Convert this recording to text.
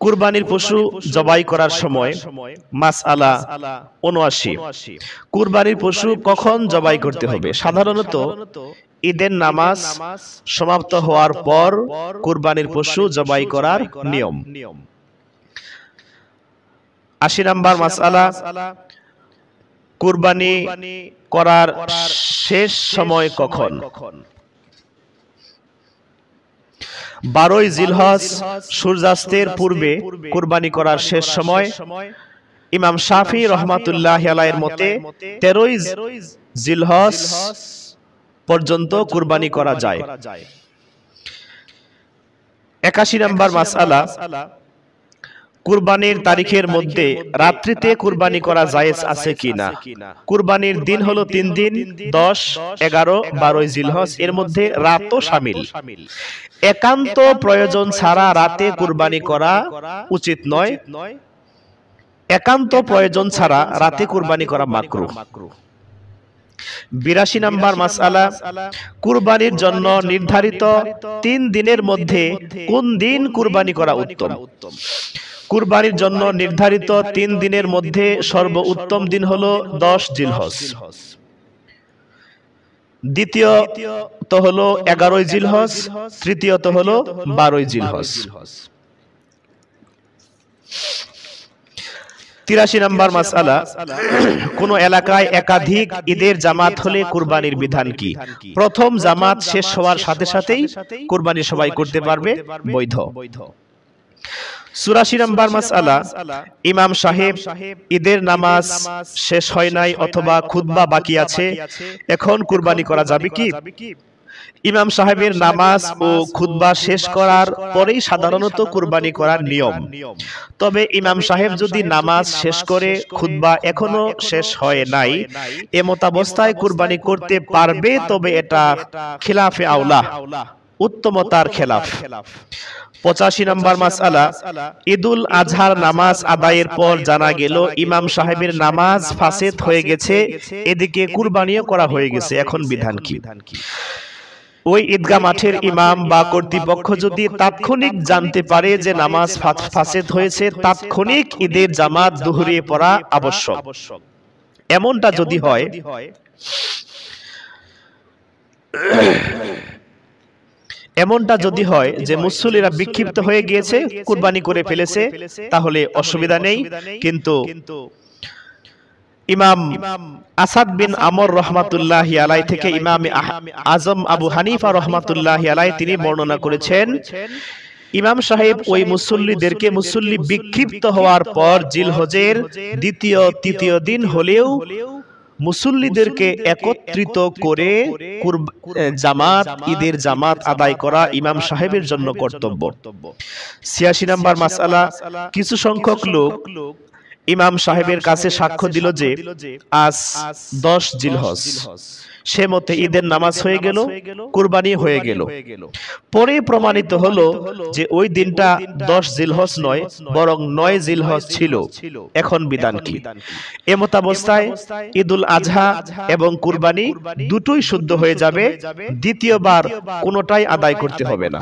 কুরবানির পশু জবাই করার সময় মাসআলা ৭৯। কুরবানির পশু কখন জবাই করতে হবে? সাধারণত ঈদের নামাজ সমাপ্ত হওয়ার পর কুরবানির পশু জবাই করার নিয়ম। ৮০ নম্বর মাসআলা, কুরবানি করার শেষ সময় কখন? ১২ই জিলহজ সূর্যাস্তের পূর্বে কুরবানি করার শেষ সময়। ইমাম শাফি রহমাতুল্লাহি আলাইহির মতে ১৩ই জিলহজ পর্যন্ত কুরবানি করা যায়। ৮১ নম্বর মাসআলা, কুরবানির তারিখের মধ্যে রাত্রিতে কুরবানি করা জায়েজ আছে কিনা? কুরবানির দিন হলো ৩ দিন, ১০, ১১, ১২ই জিলহজ। এর মধ্যে রাতও শামিল। একান্ত প্রয়োজন ছাড়া রাতে কুরবানি করা উচিত নয়। একান্ত প্রয়োজন ছাড়া রাতে কুরবানি করা মাকরুহ। ৮২ নম্বর মাসআলা, কুরবানির জন্য নির্ধারিত ৩ দিনের মধ্যে কোন দিন কুরবানি করা উত্তম? কুরবানির জন্য নির্ধারিত ৩ দিনের মধ্যে সর্বোত্তম দিন হলো ১০ জিলহজ, দ্বিতীয়ত হলো ১১ই জিলহজ, তৃতীয়ত হলো ১২ই জিলহজ। ৮৩ নম্বর মাসআলা, কোন এলাকায় একাধিক ঈদের জামাত হলে কুরবানির বিধান কি? প্রথম জামাত শেষ হওয়ার সাথে সাথেই কুরবানি সবাই করতে পারবে, বৈধ। ৮৪ নম্বর মাসআলা, ইমাম সাহেব ঈদের নামাজ শেষ হয় নাই অথবা খুতবা বাকি আছে, এখন কুরবানি করা যাবে কি? ইমাম সাহেবের নামাজ ও খুতবা শেষ করার পরেই সাধারণত কুরবানি করার নিয়ম। তবে ইমাম সাহেব যদি নামাজ শেষ করে খুতবা এখনো শেষ হয় নাই, এমতাবস্থায় কুরবানি করতে পারবে, তবে এটা খিলাফে আওলা, উত্তমতার খেলাফ। ৮৫ নম্বর মাসআলা, ঈদুল আজহার নামাজ আদায়ের পর জানা গেল ইমাম সাহেবের নামাজ ফাসেদ হয়ে গেছে, এদিকে কুরবানিও করা হয়ে গেছে, এখন বিধান কি? ওই ঈদগাহ মাঠের ইমাম বা কর্তৃপক্ষ যদি তাৎক্ষণিক জানতে পারে যে নামাজ ফাসেদ হয়েছে, তাৎক্ষণিক ঈদের জামাত দুহরিয়ে পড়া আবশ্যক। এমনটা যদি হয় যে মুসল্লিরা বিক্ষিপ্ত হয়ে গিয়েছে, কুরবানি করে ফেলেছে, তাহলে অসুবিধা নেই। কিন্তু ইমাম আসাদ বিন আমর রহমাতুল্লাহি আলাইহি থেকে ইমাম আজম আবু হানিফা রহমাতুল্লাহি আলাইহি তিনি বর্ণনা করেছেন, ইমাম সাহেব ওই মুসল্লিদেরকে মুসল্লি বিক্ষিপ্ত হওয়ার পর জিলহজের দ্বিতীয় তৃতীয় দিন হলেও মুসল্লিদেরকে একত্রিত করে ঈদের জামাত আদায় করা ইমাম সাহেবের জন্য কর্তব্য। ৮৬ নম্বর মাসআলা, কিছু সংখ্যক লোক ইমাম সাহেবের কাছে সাক্ষ্য দিল যে আজ ১০ জিলহজ, সে মতে ঈদের নামাজ হয়ে গেল, কুরবানি হয়ে গেল। পরে প্রমাণিত হলো যে ওই দিনটা ১০ জিলহজ নয়, বরং ৯ জিলহজ ছিল, এখন বিধান কি? এমতাবস্থায় ঈদুল আজহা এবং কুরবানি দুটোই শুদ্ধ হয়ে যাবে, দ্বিতীয়বার কোনোটাই আদায় করতে হবে না।